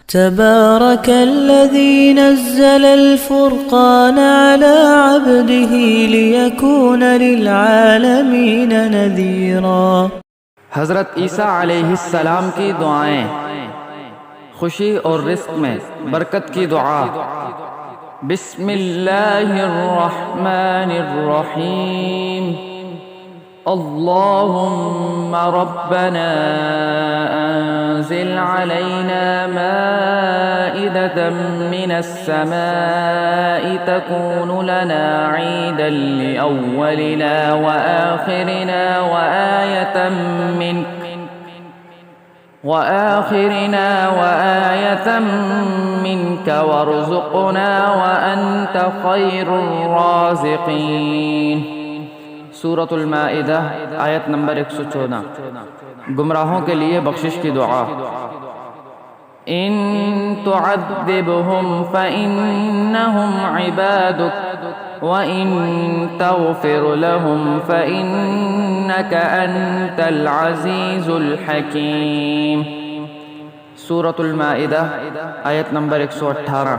تبارك الذي نزل الفرقان على عبده ليكون للعالمين नذीरा। हज़रत ईसा अलैहिस्सलाम की दुआएं, खुशी और रिस्क में बरकत की दुआ। बिस्मिल्लाहिर्रहमानिर्रहीम। अल्लाहुम्मा रब्बना अंज़िल अलैना माइदतम मिनस समाई तकूनु लना ईदन लिअव्वलिना व आखिरिना व आयतम मिनक वरज़ुक़ना व अंत खैरुर राज़िक़ीन। सूरतुल माइदा आयत नंबर 114। गुमराहों के लिए बख्शिश की दुआ। इन तुअद्दिबहुम फ़इन्नहुम इबादुक व इन तग़फ़िर लहुम फ़इन्नका अंतल अज़ीज़ुल हकीम। सूरतुल माइदा आयत नंबर 118।